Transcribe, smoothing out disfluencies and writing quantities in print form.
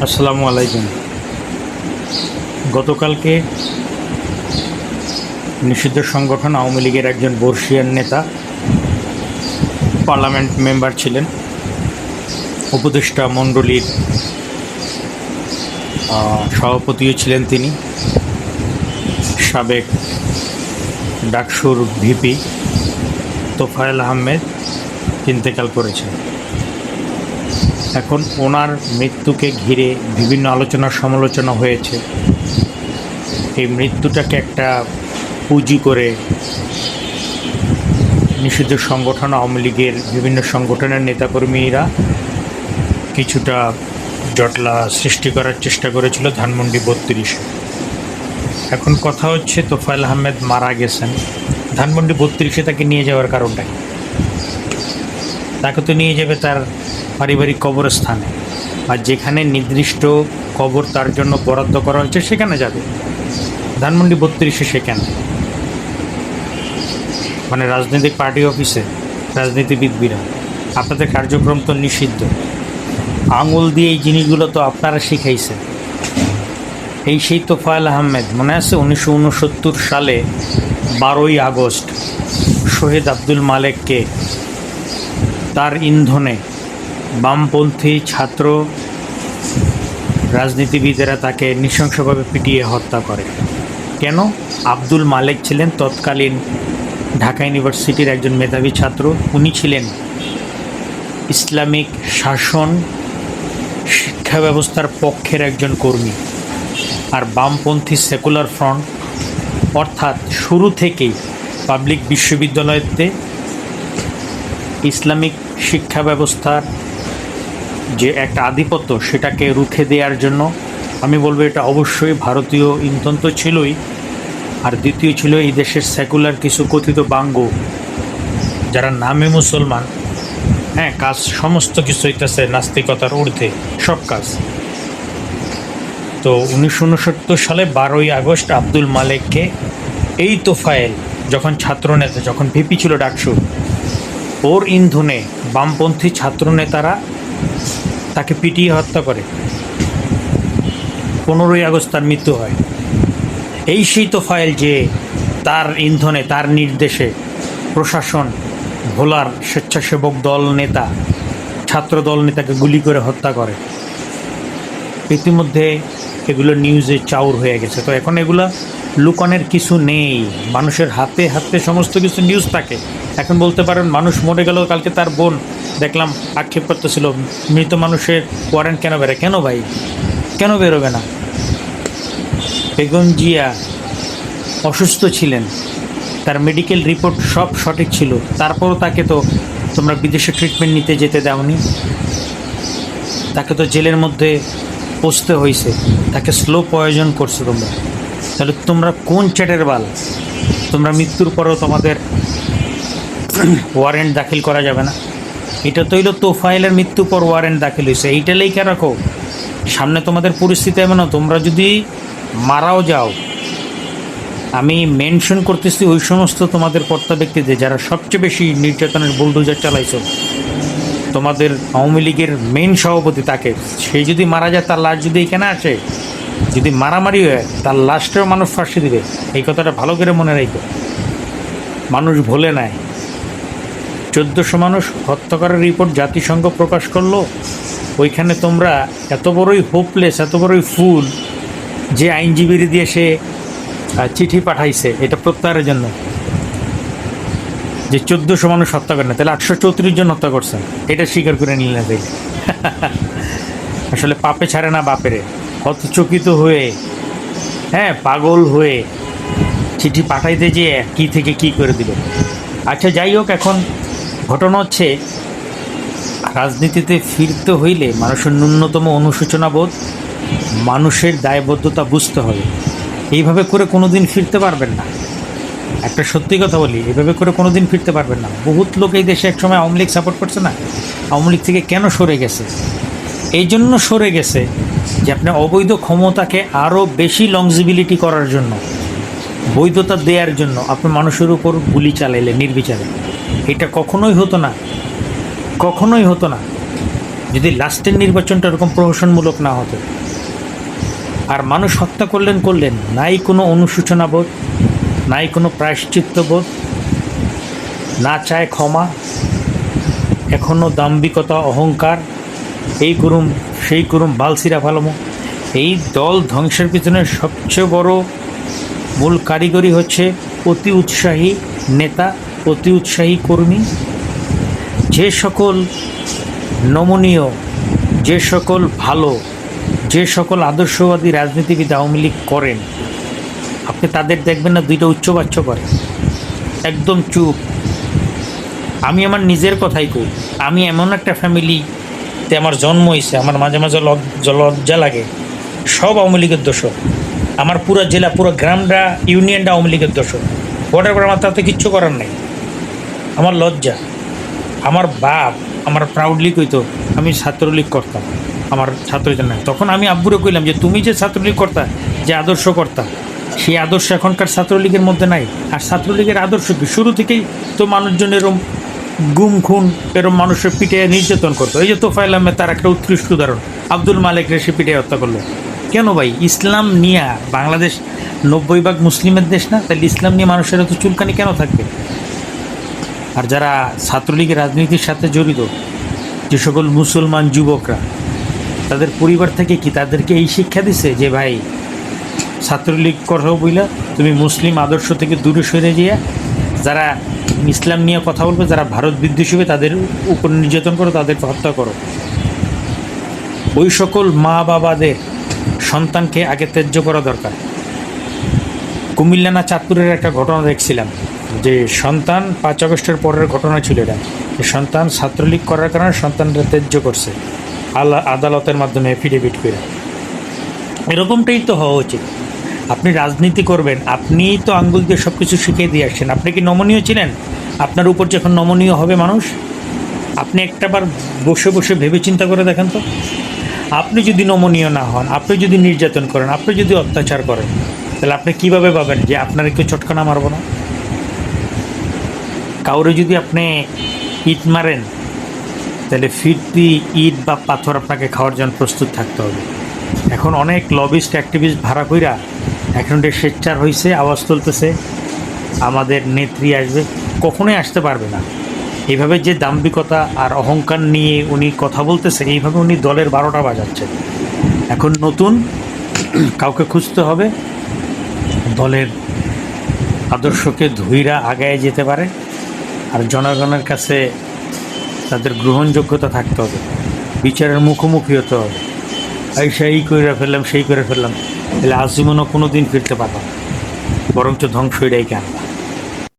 আসসালামু আলাইকুম। গতকালকে নিষিদ্ধ সংগঠন আওয়ামী লীগের একজন বর্ষীয়ান নেতা, পার্লামেন্ট মেম্বার ছিলেন, উপদেষ্টা মণ্ডলীর সভাপতিও ছিলেন তিনি, সাবেক ডাকসুর ভিপি তোফায়েল আহমেদ ইন্তেকাল করেছেন। এখন ওনার মৃত্যুকে ঘিরে বিভিন্ন আলোচনা সমালোচনা হয়েছে। এই মৃত্যুটাকে একটা পুঁজি করে নিষিদ্ধ সংগঠন আওয়ামী লীগের বিভিন্ন সংগঠনের নেতাকর্মীরা কিছুটা জটলা সৃষ্টি করার চেষ্টা করেছিল ধানমন্ডি 32। এখন কথা হচ্ছে তোফায়েল আহমেদ মারা গেছেন, ধানমন্ডি 32-এ তাকে নিয়ে যাওয়ার কারণটা কি? তাকে তো নিয়ে যাবে তার পারিবারিক কবরস্থানে, আর যেখানে নির্দিষ্ট কবর তার জন্য বরাদ্দ করা হয়েছে সেখানে যাবে। ধানমন্ডি 32-এ সেখানে মানে রাজনৈতিক পার্টি অফিসে রাজনীতিবিদরা, আপনাদের কার্যক্রম তো নিষিদ্ধ। আঙুল দিয়ে এই জিনিসগুলো তো আপনারা শিখাইছেন। এই সেই তোফায়েল আহমেদ, মনে আছে 1969 সালে 12ই আগস্ট শহীদ আব্দুল মালেককে তার ইন্ধনে বামপন্থী ছাত্র রাজনীতিবিদেরা তাকে নৃশংসভাবে পিটিয়ে হত্যা করে। কেন? আব্দুল মালেক ছিলেন তৎকালীন ঢাকা ইউনিভার্সিটির একজন মেধাবী ছাত্র। উনি ছিলেন ইসলামিক শাসন শিক্ষা ব্যবস্থার পক্ষের একজন কর্মী। আর বামপন্থী সেকুলার ফ্রন্ট, অর্থাৎ শুরু থেকেই পাবলিক বিশ্ববিদ্যালয়তে ইসলামিক শিক্ষা ব্যবস্থার যে একটা আধিপত্য সেটাকে রুখে দেওয়ার জন্য, আমি বলবো এটা অবশ্যই ভারতীয় ইন্ধন তো ছিলই, আর দ্বিতীয় ছিল এই দেশের সেকুলার কিছু কথিত বাঙ্গ যারা নামে মুসলমান, হ্যাঁ, কাজ সমস্ত কিছু হইতেছে নাস্তিকতার ঊর্ধ্বে সব কাজ। তো 1969 সালে 12ই আগস্ট আব্দুল মালেককে এই তোফায়েল যখন ছাত্রনেতা, যখন ভিপি ছিল ডাকসু, ওর ইন্ধনে বামপন্থী ছাত্রনেতারা তাকে পিটিয়ে হত্যা করে। 15ই আগস্ট তার মৃত্যু হয়। এই সেই তোফায়েল যে তার ইন্ধনে, তার নির্দেশে প্রশাসন ভোলার স্বেচ্ছাসেবক দল নেতা, ছাত্র দল নেতাকে গুলি করে হত্যা করে। ইতিমধ্যে এগুলো নিউজে চাউর হয়ে গেছে। তো এখন এগুলো লুকানোর কিছু নেই, মানুষের হাতে হাতে সমস্ত কিছু নিউজ থাকে। এখন বলতে পারেন মানুষ মরে গেল, কালকে তার বোন দেখলাম আক্ষেপ করতেছিল মৃত মানুষের ওয়ারেন্ট কেন বেরোয়। কেন ভাই, কেন বেরোবে না? বেগম জিয়া অসুস্থ ছিলেন, তার মেডিকেল রিপোর্ট সব সঠিক ছিল, তারপরও তাকে তো তোমরা বিদেশে ট্রিটমেন্ট নিতে যেতে দাওনি। তাকে তো জেলের মধ্যে পচতে হয়েছে, তাকে স্লো পয়জন করছো তোমরা। তাহলে তোমরা কোন চ্যাটের বাল? তোমরা মৃত্যুর পরেও তোমাদের ওয়ারেন্ট দাখিল করা যাবে না? এটা তো হইলো তোফায়েলের মৃত্যুর পর ওয়ারেন্ট দাখিল হয়েছে, এইটা লেখা রাখো। সামনে তোমাদের পরিস্থিতি এমন, তোমরা যদি মারাও যাও, আমি মেনশন করতেছি ওই সমস্ত তোমাদের কর্তা ব্যক্তিদের যারা সবচেয়ে বেশি নির্যাতনের বুলডোজার চালাইছো। তোমাদের আওয়ামী লীগের মেইন সভাপতি, তাকে, সেই যদি মারা যায়, তার লাশ যদি এখানে আসে, যদি মারামারি হয়, তার লাশটাও মানুষ ফাঁসি দিবে। এই কথাটা ভালো করে মনে রাখো। মানুষ ভোলে নাই। 1400 মানুষ হত্যা করার রিপোর্ট জাতিসংঘ প্রকাশ করলো। ওইখানে তোমরা এত বড়ই হোপলেস, এত বড়ই ফুল যে আইনজীবীর দিয়ে সে চিঠি পাঠাইছে এটা প্রত্যাহারের জন্য, যে 1400 মানুষ হত্যা করে না, তাহলে 834 জন হত্যা করছেন, এটা স্বীকার করে নিলেন। তাই আসলে পাপে ছাড়ে না বাপেরে। হতচকিত হয়ে, হ্যাঁ, পাগল হয়ে চিঠি পাঠাইতে যেয়ে কী থেকে কী করে দিল। আচ্ছা, যাই হোক, এখন ঘটনা হচ্ছে রাজনীতিতে ফিরতে হইলে মানুষের ন্যূনতম অনুশোচনাবোধ, মানুষের দায়বদ্ধতা বুঝতে হবে। এইভাবে করে কোনো দিন ফিরতে পারবেন না। একটা সত্যি কথা বলি, এভাবে করে কোনো দিন ফিরতে পারবেন না। বহুত লোক এই দেশে একসময় আওয়ামী লীগ সাপোর্ট করছে না, আওয়ামী লীগ থেকে কেন সরে গেছে? এই জন্য সরে গেছে যে আপনি অবৈধ ক্ষমতাকে আরও বেশি লংজিবিলিটি করার জন্য, বৈধতা দেওয়ার জন্য আপনি মানুষের উপর গুলি চালাইলে নির্বিচারে। এটা কখনোই হতো না, কখনোই হতো না। যদি লাস্টের নির্বাচনটা এরকম প্রহসনমূলক না হতো, আর মানুষ হত্যা করলেন, নাই কোনো অনুশোচনা বোধ, নাই কোনো প্রায়শ্চিত্ত বোধ, না চায় ক্ষমা, এখনও দাম্ভিকতা, অহংকার, এই করুম সেই করুম, বালসিরা ভালোমো। এই দল ধ্বংসের পিছনে সবচেয়ে বড় মূল কারিগরি হচ্ছে অতি উৎসাহী নেতা, অতি উৎসাহী কর্মী। যে সকল নমনীয়, যে সকল ভালো, যে সকল আদর্শবাদী রাজনীতিবিদ আওয়ামী লীগ করেন, আপনি তাদের দেখবেন না দুইটা উচ্চবাচ্য করে, একদম চুপ। আমি আমার নিজের কথাই কই, আমি এমন একটা ফ্যামিলিতে আমার জন্ম হয়েছে, আমার মাঝে মাঝে লজ্জা লাগে। সব আওয়ামী লীগের দোষর, আমার পুরো জেলা, পুরো গ্রামটা, ইউনিয়নটা আওয়ামী লীগের দোষর। ভোটের পর আমার তাতে কিচ্ছু করার নেই, আমার লজ্জা। আমার বাপ আমার প্রাউডলি কইতো আমি ছাত্রলীগ করতাম, আমার ছাত্রলীগ না। তখন আমি আব্বুরে কইলাম যে তুমি যে ছাত্রলীগ করতা, যে আদর্শ করতা, সেই আদর্শ এখনকার ছাত্রলীগের মধ্যে নাই। আর ছাত্রলীগের আদর্শ কি? শুরু থেকেই তো মানুষজন এরম গুম খুন, এরম মানুষের পিঠে নির্যাতন করতো। এই যে তোফায়েল আহমেদ তার একটা উৎকৃষ্ট উদাহরণ, আব্দুল মালিক রেসে পিঠে হত্যা করলো কেন ভাই? ইসলাম নিয়ে, বাংলাদেশ 90% মুসলিমের দেশ না, তাহলে ইসলাম নিয়ে মানুষের এত চুলকানি কেন থাকবে? আর যারা ছাত্রলীগের রাজনীতির সাথে জড়িত, যে সকল মুসলমান যুবকরা, তাদের পরিবার থেকে কি তাদেরকে এই শিক্ষা দিছে যে ভাই ছাত্রলীগ করো বইলা তুমি মুসলিম আদর্শ থেকে দূরে সরে গিয়ে যারা ইসলাম নিয়ে কথা বলবে, যারা ভারত বিদ্বেষী হবে তাদের উপর নির্যাতন করো, তাদেরকে হত্যা করো? ওই সকল মা বাবাদের সন্তানকে আগে ত্যায্য করা দরকার। কুমিল্লা না চাঁদপুরের একটা ঘটনা দেখছিলাম, যে সন্তান 5 আগস্টের পরের ঘটনা ছিল এটা, যে সন্তান ছাত্রলীগ করার কারণে সন্তানরা ত্যায্য করছে আদালতের মাধ্যমে এফিডেভিট করে। এরকমটাই তো হওয়া উচিত। আপনি রাজনীতি করবেন, আপনি তো আঙ্গুল দিয়ে সব কিছু শিখিয়ে দিয়ে আসছেন। আপনি কি নমনীয় ছিলেন? আপনার উপর যখন নমনীয় হবে মানুষ, আপনি একটাবার বসে বসে ভেবে চিন্তা করে দেখেন তো, আপনি যদি নমনীয় না হন, আপনি যদি নির্যাতন করেন, আপনি যদি অত্যাচার করেন, তাহলে আপনি কীভাবে পাবেন যে আপনার কেউ চটকানা মারব না? কাউরে যদি আপনি ইট মারেন, তাহলে ফিরতি ইট বা পাথর আপনাকে খাওয়ার জন্য প্রস্তুত থাকতে হবে। এখন অনেক লবিস্ট অ্যাক্টিভিস্ট ভাড়া কইরা এখন স্বেচ্ছার হয়েছে, আওয়াজ তুলতেছে আমাদের নেত্রী আসবে। কখনোই আসতে পারবে না। এইভাবে যে দাম্ভিকতা আর অহংকার নিয়ে উনি কথা বলতেছে, এইভাবে উনি দলের 12টা বাজাচ্ছে। এখন নতুন কাউকে খুঁজতে হবে, দলের আদর্শকে ধুইরা আগায় যেতে পারে, আর জনগণের কাছে তাদের গ্রহণযোগ্যতা থাকতে হবে, বিচারের মুখোমুখি হতে হবে। এই করে ফেললাম, সেই করে ফেললাম, তাহলে আজীবনও কোনো দিন ফিরতে পারলাম, বরঞ্চ ধ্বংস এটাই কেন।